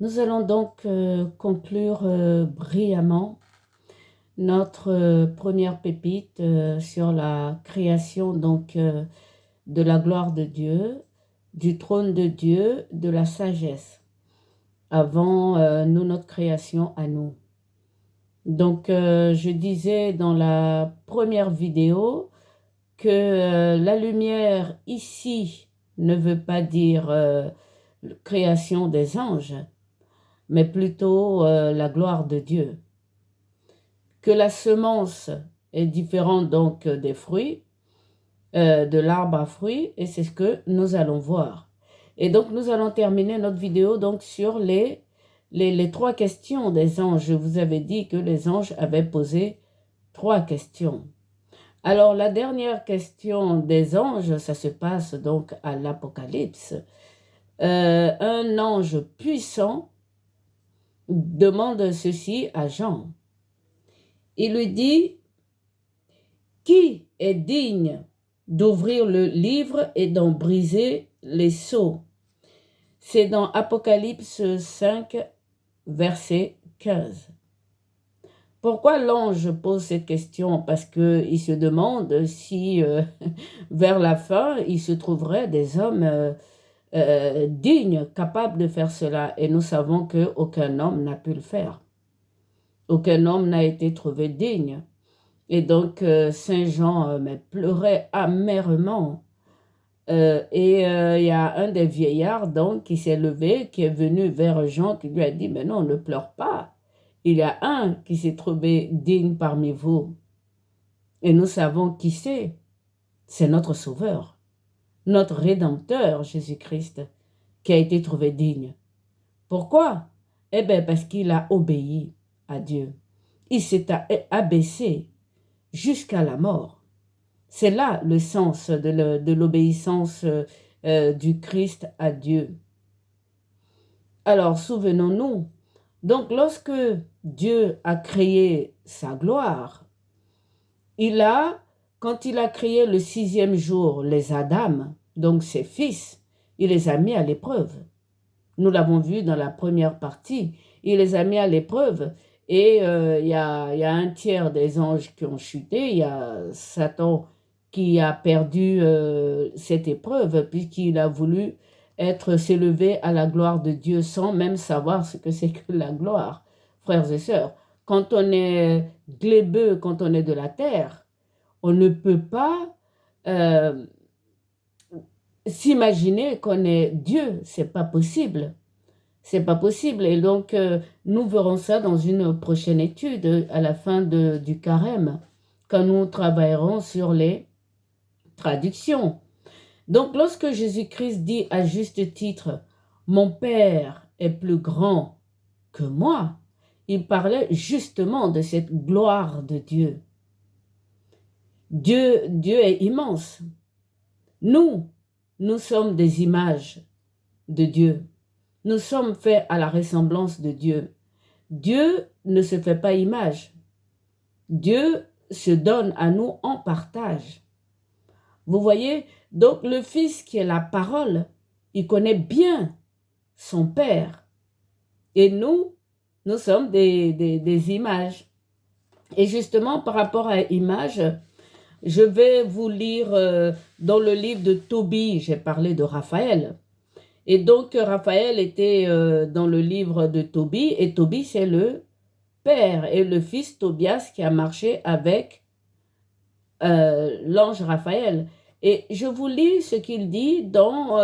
Nous allons donc conclure brillamment notre première pépite sur la création de la gloire de Dieu, du trône de Dieu, de la sagesse, avant nous, notre création à nous. Donc, je disais dans la première vidéo que la lumière ici ne veut pas dire création des anges, mais plutôt la gloire de Dieu. Que la semence est différente donc des fruits, de l'arbre à fruits, et c'est ce que nous allons voir. Et donc nous allons terminer notre vidéo donc sur les trois questions des anges. Je vous avais dit que les anges avaient posé trois questions. Alors la dernière question des anges, ça se passe donc à l'Apocalypse. Un ange puissant demande ceci à Jean. Il lui dit, qui est digne d'ouvrir le livre et d'en briser les sceaux? C'est dans Apocalypse 5, verset 15. Pourquoi l'ange pose cette question? Parce qu'il se demande si vers la fin, il se trouverait des hommes dignes, capables de faire cela. Et nous savons qu'aucun homme n'a pu le faire. Aucun homme n'a été trouvé digne. Et donc, Saint Jean pleurait amèrement. Il y a un des vieillards donc qui s'est levé, qui est venu vers Jean, qui lui a dit, mais non, ne pleure pas. Il y a un qui s'est trouvé digne parmi vous. Et nous savons qui c'est notre Sauveur, notre Rédempteur, Jésus-Christ, qui a été trouvé digne. Pourquoi? Eh bien, parce qu'il a obéi à Dieu. Il s'est abaissé jusqu'à la mort. C'est là le sens de l'obéissance du Christ à Dieu. Alors, souvenons-nous, donc lorsque Dieu a créé sa gloire, quand il a créé le 6e jour les Adam, donc ses fils, il les a mis à l'épreuve. Nous l'avons vu dans la première partie, il les a mis à l'épreuve. Et il y a un tiers des anges qui ont chuté, il y a Satan qui a perdu cette épreuve puisqu'il a voulu s'élever à la gloire de Dieu sans même savoir ce que c'est que la gloire. Frères et sœurs, quand on est glébeux, quand on est de la terre, on ne peut pas s'imaginer qu'on est Dieu, c'est pas possible. C'est pas possible. Et donc, nous verrons ça dans une prochaine étude à la fin du carême, quand nous travaillerons sur les traductions. Donc, lorsque Jésus-Christ dit à juste titre, mon Père est plus grand que moi, il parlait justement de cette gloire de Dieu. Dieu est immense. Nous sommes des images de Dieu. Nous sommes faits à la ressemblance de Dieu. Dieu ne se fait pas image. Dieu se donne à nous en partage. Vous voyez, donc le Fils qui est la parole, il connaît bien son Père. Et nous sommes des images. Et justement, par rapport à images, je vais vous lire dans le livre de Tobie, j'ai parlé de Raphaël. Et donc, Raphaël était dans le livre de Tobie, et Tobie, c'est le père et le fils Tobias qui a marché avec l'ange Raphaël. Et je vous lis ce qu'il dit dans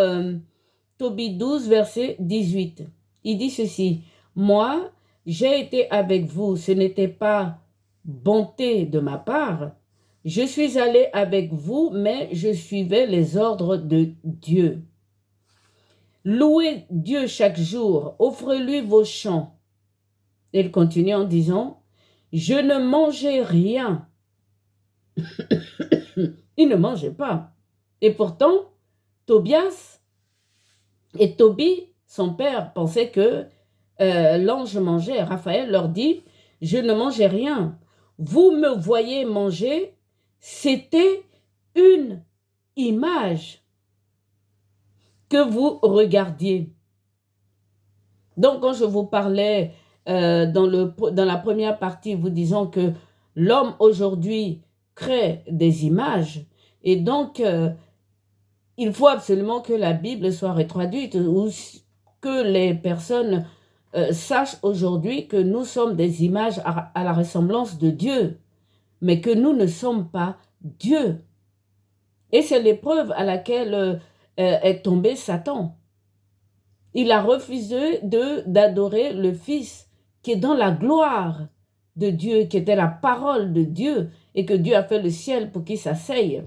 Tobie 12, verset 18. Il dit ceci, « Moi, j'ai été avec vous, ce n'était pas bonté de ma part. Je suis allé avec vous, mais je suivais les ordres de Dieu. Louez Dieu chaque jour, offrez-lui vos chants. » Il continue en disant, « Je ne mangeais rien. » Il ne mangeait pas. Et pourtant, Tobias et Tobie, son père, pensaient que l'ange mangeait. Raphaël leur dit, « Je ne mangeais rien. Vous me voyez manger, c'était une image que vous regardiez. » Donc, quand je vous parlais dans la première partie, vous disant que l'homme aujourd'hui crée des images, et donc il faut absolument que la Bible soit retraduite ou que les personnes sachent aujourd'hui que nous sommes des images à la ressemblance de Dieu, mais que nous ne sommes pas Dieu. Et c'est l'épreuve à laquelle est tombé Satan. Il a refusé d'adorer le Fils qui est dans la gloire de Dieu, qui était la parole de Dieu, et que Dieu a fait le ciel pour qu'il s'asseye.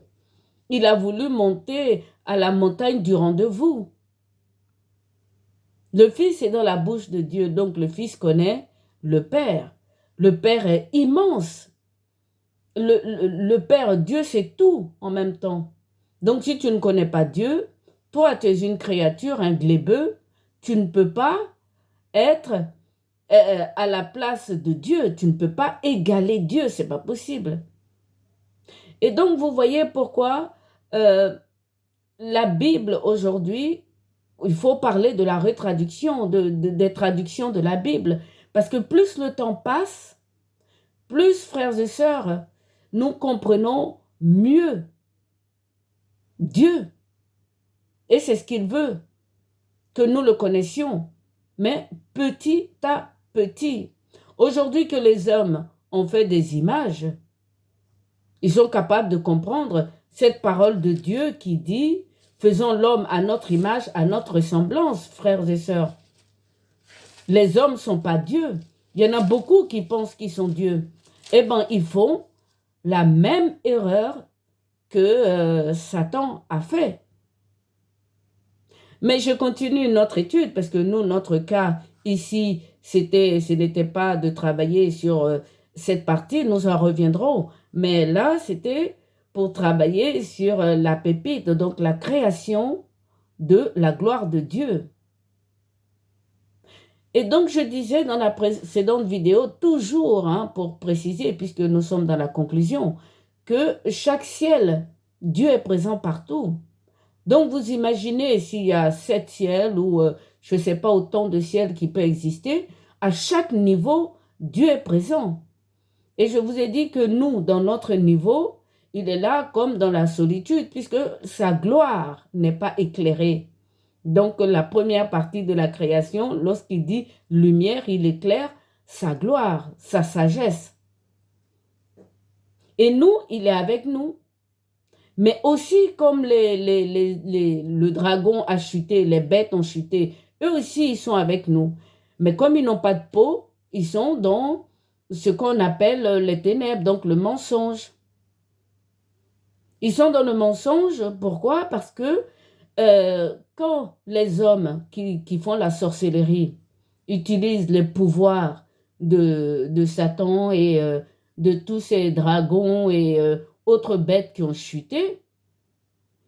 Il a voulu monter à la montagne du rendez-vous. Le Fils est dans la bouche de Dieu, donc le Fils connaît le Père. Le Père est immense. Le Père, Dieu, c'est tout en même temps. Donc si tu ne connais pas Dieu, toi, tu es une créature, un glébeux, tu ne peux pas être à la place de Dieu. Tu ne peux pas égaler Dieu, c'est pas possible. Et donc, vous voyez pourquoi la Bible aujourd'hui, il faut parler de la retraduction, des traductions de la Bible. Parce que plus le temps passe, plus, frères et sœurs, nous comprenons mieux Dieu. Et c'est ce qu'il veut, que nous le connaissions, mais petit à petit. Aujourd'hui que les hommes ont fait des images, ils sont capables de comprendre cette parole de Dieu qui dit « Faisons l'homme à notre image, à notre ressemblance, frères et sœurs. » Les hommes ne sont pas Dieu. Il y en a beaucoup qui pensent qu'ils sont Dieu. Eh bien, ils font la même erreur que Satan a fait. Mais je continue notre étude parce que nous, notre cas ici, ce n'était pas de travailler sur cette partie, nous en reviendrons. Mais là, c'était pour travailler sur la pépite, donc la création de la gloire de Dieu. Et donc, je disais dans la précédente vidéo, toujours, pour préciser, puisque nous sommes dans la conclusion, que chaque ciel, Dieu est présent partout. Donc, vous imaginez s'il y a 7 ciels ou je ne sais pas autant de ciels qui peuvent exister, à chaque niveau, Dieu est présent. Et je vous ai dit que nous, dans notre niveau, il est là comme dans la solitude, puisque sa gloire n'est pas éclairée. Donc, la première partie de la création, lorsqu'il dit lumière, il éclaire sa gloire, sa sagesse. Et nous, il est avec nous. Mais aussi, comme le dragon a chuté, les bêtes ont chuté, eux aussi, ils sont avec nous. Mais comme ils n'ont pas de peau, ils sont dans ce qu'on appelle les ténèbres, donc le mensonge. Ils sont dans le mensonge, pourquoi? Parce que quand les hommes qui font la sorcellerie utilisent les pouvoirs de Satan et de tous ces dragons et autres bêtes qui ont chuté,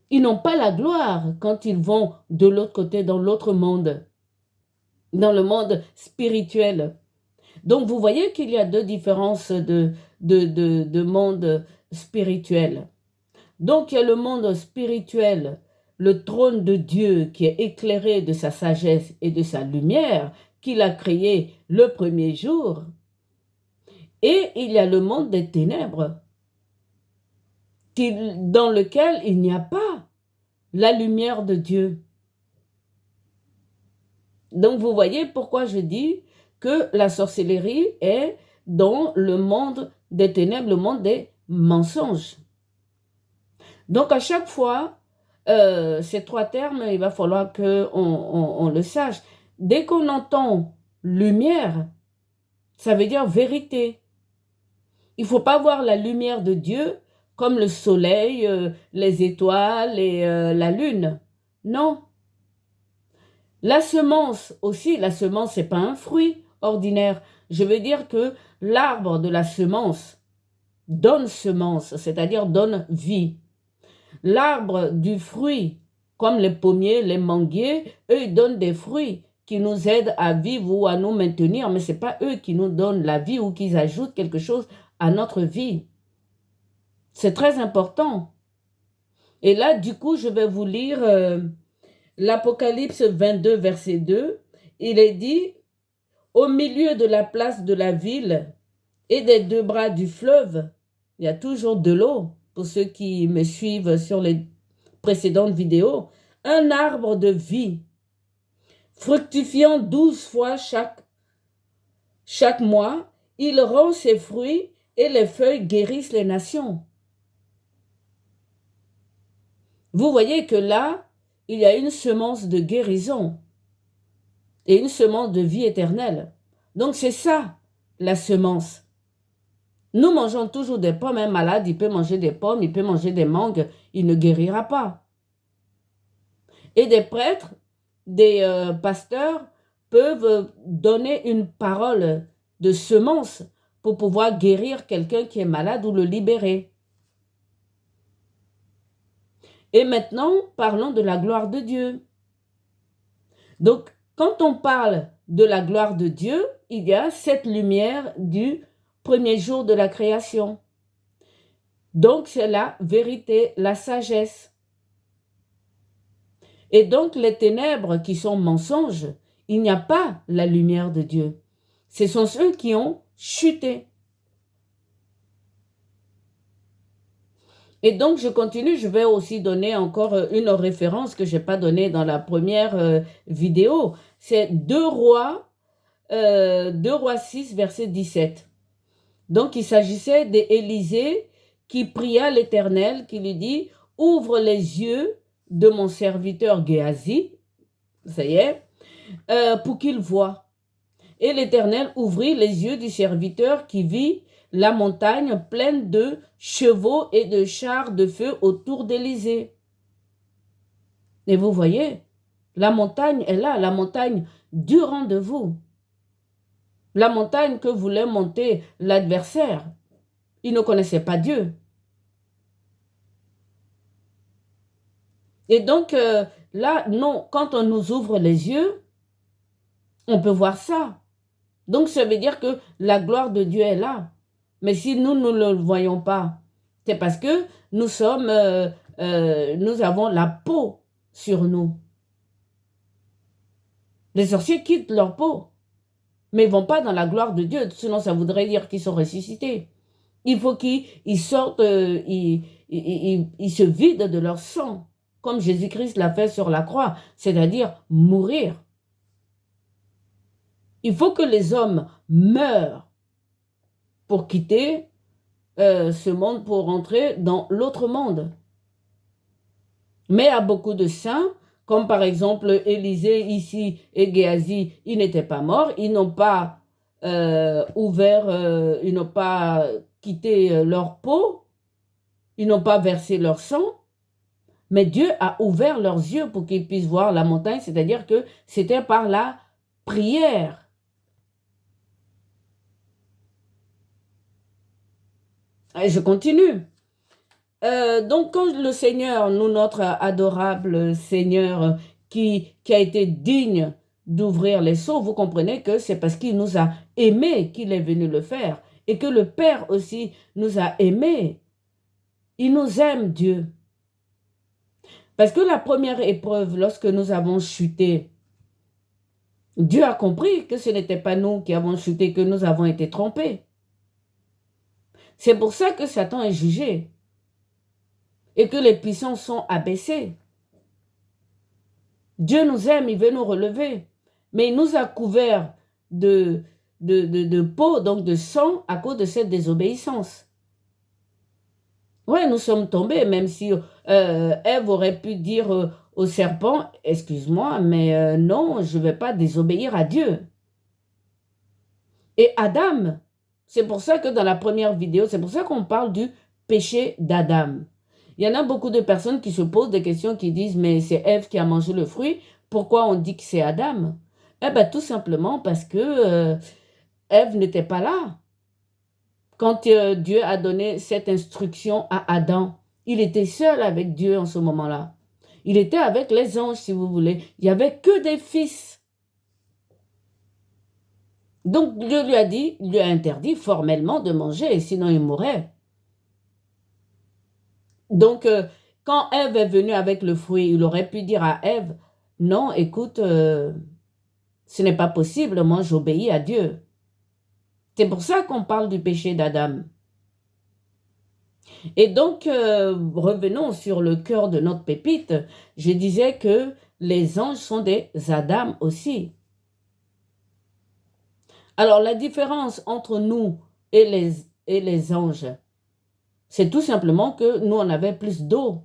ils n'ont pas la gloire quand ils vont de l'autre côté, dans l'autre monde, dans le monde spirituel. Donc, vous voyez qu'il y a deux différences de monde spirituel. Donc, il y a le monde spirituel, le trône de Dieu qui est éclairé de sa sagesse et de sa lumière qu'il a créé le premier jour. Et il y a le monde des ténèbres, dans lequel il n'y a pas la lumière de Dieu. Donc, vous voyez pourquoi je dis que la sorcellerie est dans le monde des ténèbres, le monde des mensonges. Donc, à chaque fois, ces trois termes, il va falloir qu'on le sache. Dès qu'on entend lumière, ça veut dire vérité. Il ne faut pas voir la lumière de Dieu comme le soleil, les étoiles et la lune. Non. La semence aussi, la semence, ce n'est pas un fruit ordinaire. Je veux dire que l'arbre de la semence donne semence, c'est-à-dire donne vie. L'arbre du fruit, comme les pommiers, les manguiers, eux, ils donnent des fruits qui nous aident à vivre ou à nous maintenir, mais ce n'est pas eux qui nous donnent la vie ou qui ajoutent quelque chose à notre vie. C'est très important. Et là, du coup, je vais vous lire l'Apocalypse 22, verset 2. il est dit, au milieu de la place de la ville et des deux bras du fleuve, il y a toujours de l'eau, pour ceux qui me suivent sur les précédentes vidéos, un arbre de vie, fructifiant 12 fois chaque mois, il rend ses fruits et les feuilles guérissent les nations. Vous voyez que là, il y a une semence de guérison et une semence de vie éternelle. Donc c'est ça, la semence. Nous mangeons toujours des pommes. Un malade, il peut manger des pommes, il peut manger des mangues, il ne guérira pas. Et des prêtres, des pasteurs peuvent donner une parole de semence pour pouvoir guérir quelqu'un qui est malade ou le libérer. Et maintenant, parlons de la gloire de Dieu. Donc, quand on parle de la gloire de Dieu, il y a cette lumière du premier jour de la création. Donc, c'est la vérité, la sagesse. Et donc, les ténèbres qui sont mensonges, il n'y a pas la lumière de Dieu. Ce sont ceux qui ont chuté. Et donc, je continue, je vais aussi donner encore une référence que je n'ai pas donnée dans la première vidéo. C'est 2 Rois 6, verset 17. Donc, il s'agissait d'Élisée qui pria l'Éternel, qui lui dit, « Ouvre les yeux de mon serviteur Géasi, ça y est, pour qu'il voie. » Et l'Éternel ouvrit les yeux du serviteur qui vit la montagne pleine de chevaux et de chars de feu autour d'Élysée. Et vous voyez, la montagne est là, la montagne du rendez-vous. La montagne que voulait monter l'adversaire. Il ne connaissait pas Dieu. Et donc, là, non, quand on nous ouvre les yeux, on peut voir ça. Donc, ça veut dire que la gloire de Dieu est là. Mais si nous ne le voyons pas, c'est parce que nous avons la peau sur nous. Les sorciers quittent leur peau, mais ils ne vont pas dans la gloire de Dieu, sinon ça voudrait dire qu'ils sont ressuscités. Il faut qu'ils sortent, ils se vident de leur sang, comme Jésus-Christ l'a fait sur la croix, c'est-à-dire mourir. Il faut que les hommes meurent pour quitter ce monde, pour rentrer dans l'autre monde. Mais à beaucoup de saints, comme par exemple Élisée ici et Géasi, ils n'étaient pas morts, ils n'ont pas ils n'ont pas quitté leur peau, ils n'ont pas versé leur sang, mais Dieu a ouvert leurs yeux pour qu'ils puissent voir la montagne, c'est-à-dire que c'était par la prière. Et je continue. Donc, quand le Seigneur, nous, notre adorable Seigneur, qui a été digne d'ouvrir les seaux, vous comprenez que c'est parce qu'il nous a aimés qu'il est venu le faire. Et que le Père aussi nous a aimés. Il nous aime, Dieu. Parce que la première épreuve, lorsque nous avons chuté, Dieu a compris que ce n'était pas nous qui avons chuté, que nous avons été trompés. C'est pour ça que Satan est jugé. Et que les puissants sont abaissés. Dieu nous aime, il veut nous relever. Mais il nous a couverts de peau, donc de sang, à cause de cette désobéissance. Oui, nous sommes tombés, même si Ève aurait pu dire au serpent, « Excuse-moi, mais non, je ne vais pas désobéir à Dieu. » Et Adam, c'est pour ça que dans la première vidéo, c'est pour ça qu'on parle du péché d'Adam. Il y en a beaucoup de personnes qui se posent des questions, qui disent, mais c'est Ève qui a mangé le fruit, pourquoi on dit que c'est Adam? Eh bien, tout simplement parce que Ève n'était pas là. Quand Dieu a donné cette instruction à Adam, il était seul avec Dieu en ce moment-là. Il était avec les anges, si vous voulez. Il n'y avait que des fils. Donc, Dieu lui a dit, il lui a interdit formellement de manger, sinon il mourrait. Donc, quand Ève est venue avec le fruit, il aurait pu dire à Ève, non, écoute, Ce n'est pas possible, moi j'obéis à Dieu. C'est pour ça qu'on parle du péché d'Adam. Et donc, revenons sur le cœur de notre pépite. Je disais que les anges sont des Adam aussi. Alors, la différence entre nous et les anges, c'est tout simplement que nous, on avait plus d'eau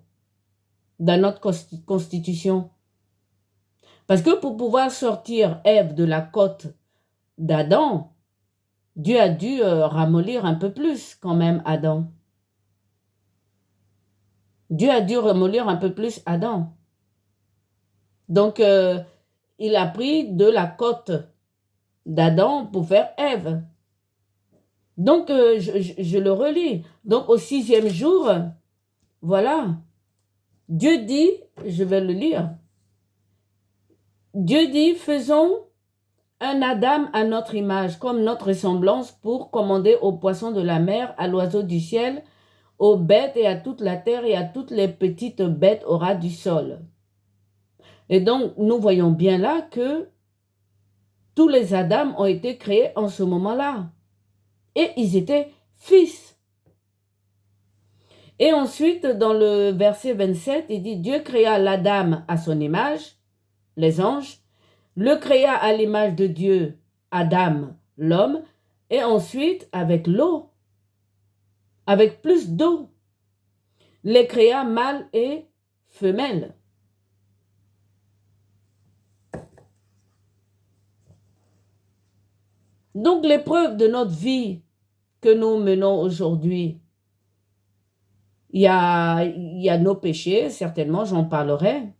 dans notre constitution. Parce que pour pouvoir sortir Ève de la côte d'Adam, Dieu a dû ramollir un peu plus quand même Adam. Dieu a dû ramollir un peu plus Adam. Donc, il a pris de la côte d'Adam pour faire Ève. Donc, je le relis. Donc, au 6e jour, voilà, Dieu dit, je vais le lire, Dieu dit, faisons un Adam à notre image, comme notre ressemblance, pour commander aux poissons de la mer, à l'oiseau du ciel, aux bêtes et à toute la terre et à toutes les petites bêtes au ras du sol. Et donc, nous voyons bien là que tous les Adam ont été créés en ce moment-là. Et ils étaient fils. Et ensuite, dans le verset 27, il dit, Dieu créa l'Adam à son image, les anges, le créa à l'image de Dieu, Adam, l'homme, et ensuite, avec l'eau, avec plus d'eau, les créa mâle et femelle. Donc, l'épreuve de notre vie que nous menons aujourd'hui, il y a nos péchés, certainement, j'en parlerai,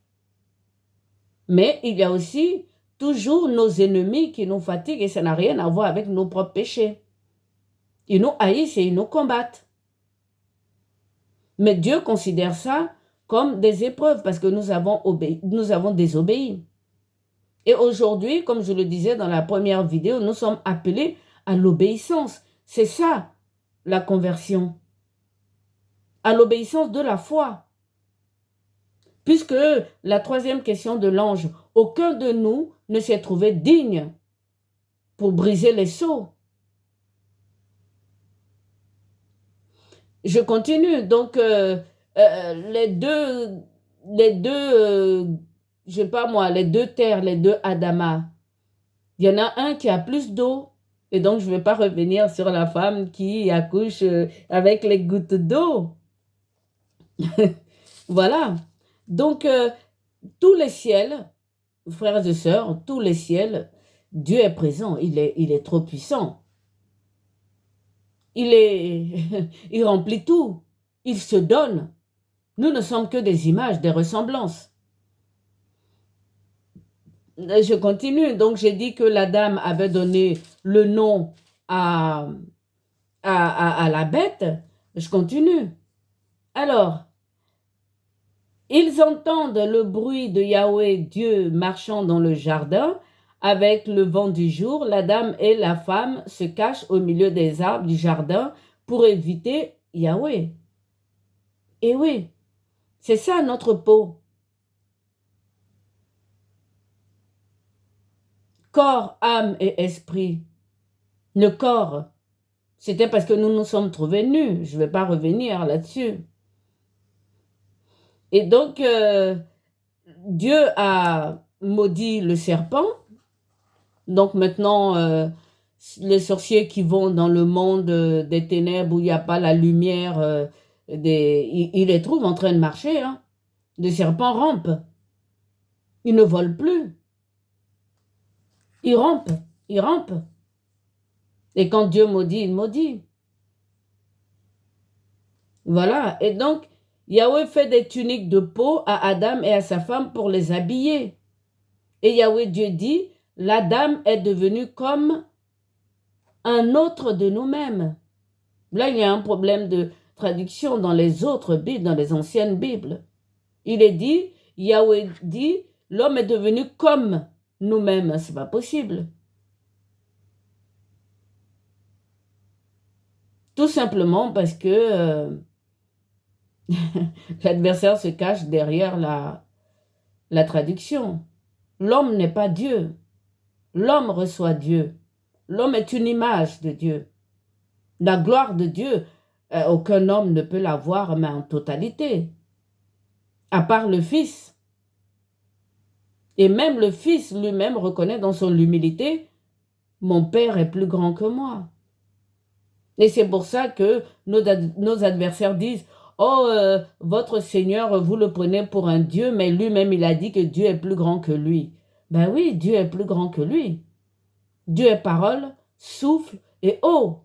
mais il y a aussi toujours nos ennemis qui nous fatiguent et ça n'a rien à voir avec nos propres péchés. Ils nous haïssent et ils nous combattent. Mais Dieu considère ça comme des épreuves parce que nous avons désobéi. Et aujourd'hui, comme je le disais dans la première vidéo, nous sommes appelés à l'obéissance. C'est ça, la conversion. À l'obéissance de la foi. Puisque la 3e question de l'ange, aucun de nous ne s'est trouvé digne pour briser les sceaux. Je continue. Donc, les deux, je sais pas moi, les deux terres, les deux Adama, il y en a un qui a plus d'eau. Et donc, je ne vais pas revenir sur la femme qui accouche avec les gouttes d'eau. Voilà. Donc, tous les ciels, frères et sœurs, tous les ciels, Dieu est présent. Il est trop puissant. Il remplit tout. Il se donne. Nous ne sommes que des images, des ressemblances. Je continue. Donc, j'ai dit que la dame avait donné le nom à la bête. Je continue. Alors, ils entendent le bruit de Yahweh, Dieu, marchant dans le jardin. Avec le vent du jour, la dame et la femme se cachent au milieu des arbres du jardin pour éviter Yahweh. Et oui, c'est ça notre peau. Corps, âme et esprit. Le corps, c'était parce que nous nous sommes trouvés nus. Je ne vais pas revenir là-dessus. Et donc, Dieu a maudit le serpent. Donc maintenant, les sorciers qui vont dans le monde des ténèbres où il n'y a pas la lumière, ils les trouvent en train de marcher. Hein. Les serpents rampent. Ils ne volent plus. Ils rampent. Ils rampent. Et quand Dieu maudit, il maudit. Voilà. Et donc, Yahweh fait des tuniques de peau à Adam et à sa femme pour les habiller. Et Yahweh Dieu dit, la dame est devenue comme un autre de nous-mêmes. Là, il y a un problème de traduction dans les autres Bibles, dans les anciennes Bibles. Il est dit, Yahweh dit, l'homme est devenu comme nous-mêmes. C'est pas possible. Tout simplement parce que l'adversaire se cache derrière la traduction. L'homme n'est pas Dieu. L'homme reçoit Dieu. L'homme est une image de Dieu. La gloire de Dieu, aucun homme ne peut la voir, mais en totalité, à part le Fils. Et même le Fils lui-même reconnaît dans son humilité, mon Père est plus grand que moi. Et c'est pour ça que nos adversaires disent, oh, votre Seigneur, vous le prenez pour un Dieu, mais lui-même, il a dit que Dieu est plus grand que lui. Ben oui, Dieu est plus grand que lui. Dieu est parole, souffle et eau.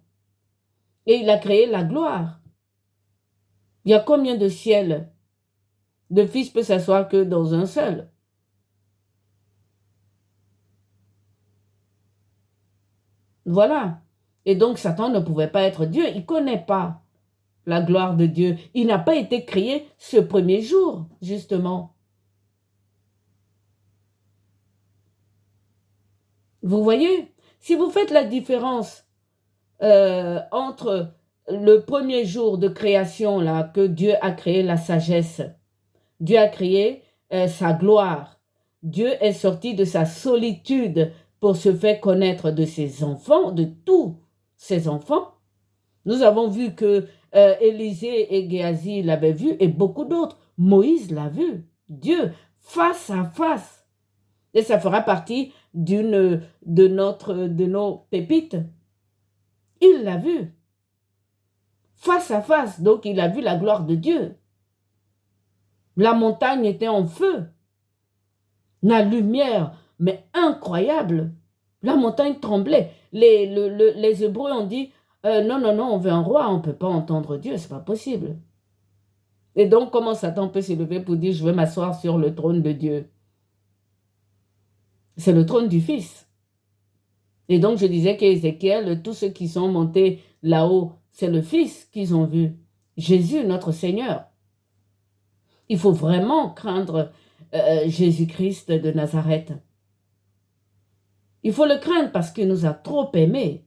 Et il a créé la gloire. Il y a combien de ciels? Le Fils peut s'asseoir que dans un seul. Voilà. Et donc Satan ne pouvait pas être Dieu. Il ne connaît pas la gloire de Dieu. Il n'a pas été créé ce premier jour, justement. Vous voyez? Si vous faites la différence entre le premier jour de création, là, que Dieu a créé la sagesse, Dieu a créé sa gloire, Dieu est sorti de sa solitude pour se faire connaître de ses enfants, de tous ses enfants. Nous avons vu que Élisée et Géasi l'avaient vu et beaucoup d'autres. Moïse l'a vu. Dieu, face à face. Et ça fera partie de nos pépites. Il l'a vu. Face à face. Donc il a vu la gloire de Dieu. La montagne était en feu. La lumière, mais incroyable. La montagne tremblait. Les Hébreux ont dit, non, non, non, on veut un roi, on ne peut pas entendre Dieu, c'est pas possible. Et donc, comment Satan peut s'élever pour dire, je veux m'asseoir sur le trône de Dieu? C'est le trône du Fils. Et donc, je disais qu'Ézéchiel, tous ceux qui sont montés là-haut, c'est le Fils qu'ils ont vu. Jésus, notre Seigneur. Il faut vraiment craindre Jésus-Christ de Nazareth. Il faut le craindre parce qu'il nous a trop aimés.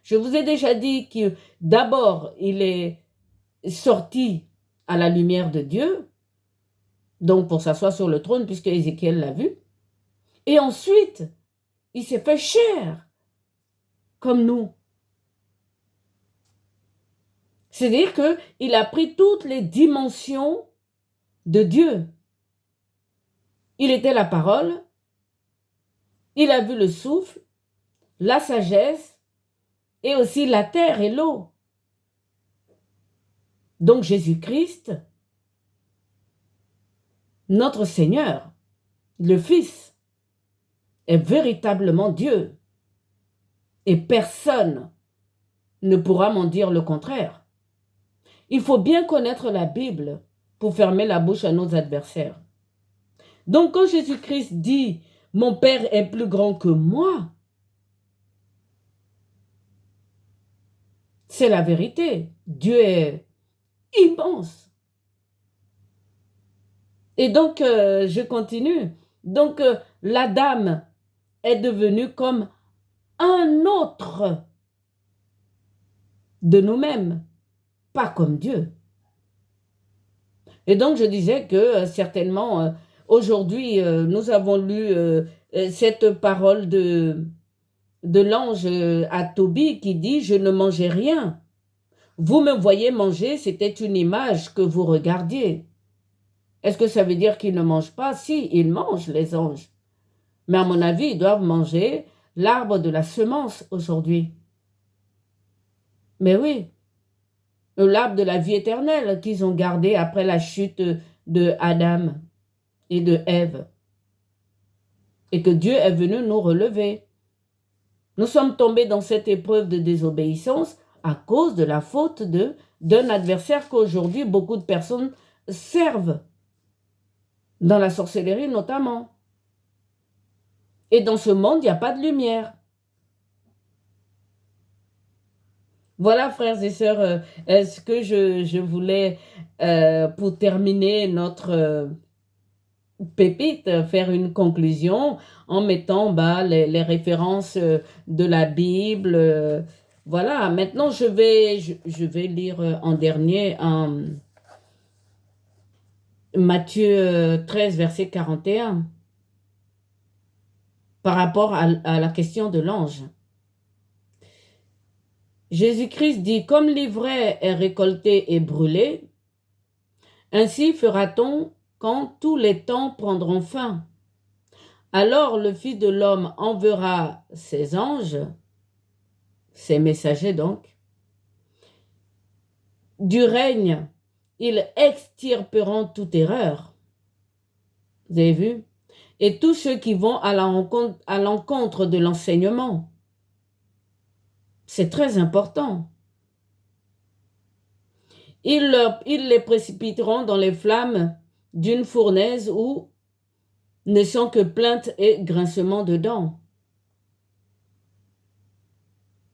Je vous ai déjà dit que d'abord, il est sorti à la lumière de Dieu, donc pour s'asseoir sur le trône, puisque Ézéchiel l'a vu. Et ensuite, il s'est fait chair, comme nous. C'est-à-dire qu'il a pris toutes les dimensions de Dieu. Il était la parole, il a vu le souffle, la sagesse, et aussi la terre et l'eau. Donc Jésus-Christ, notre Seigneur, le Fils, est véritablement Dieu. Et personne ne pourra m'en dire le contraire. Il faut bien connaître la Bible pour fermer la bouche à nos adversaires. Donc quand Jésus-Christ dit « Mon Père est plus grand que moi », c'est la vérité. Dieu est immense. Et donc, je continue. Donc, la dame est devenue comme un autre de nous-mêmes, pas comme Dieu. Et donc, je disais que certainement, aujourd'hui, nous avons lu cette parole de l'ange à Tobie qui dit « Je ne mangeais rien. Vous me voyez manger, c'était une image que vous regardiez. » Est-ce que ça veut dire qu'ils ne mangent pas? Si, ils mangent, les anges. Mais à mon avis, ils doivent manger l'arbre de la semence aujourd'hui. Mais oui, l'arbre de la vie éternelle qu'ils ont gardé après la chute de Adam et de Ève. Et que Dieu est venu nous relever. Nous sommes tombés dans cette épreuve de désobéissance à cause de la faute d'un adversaire qu'aujourd'hui beaucoup de personnes servent. Dans la sorcellerie notamment. Et dans ce monde, il n'y a pas de lumière. Voilà, frères et sœurs, ce que je voulais, pour terminer notre pépite, faire une conclusion en mettant les références de la Bible. Voilà, maintenant je vais lire en dernier Matthieu 13, verset 41. par rapport à la question de l'ange. Jésus-Christ dit, comme l'ivraie est récoltée et brûlée, ainsi fera-t-on quand tous les temps prendront fin. Alors le Fils de l'homme enverra ses anges, ses messagers donc, du règne, ils extirperont toute erreur. Vous avez vu? Et tous ceux qui vont à l'encontre de l'enseignement. C'est très important. Ils les précipiteront dans les flammes d'une fournaise où ne sont que plaintes et grincements de dents.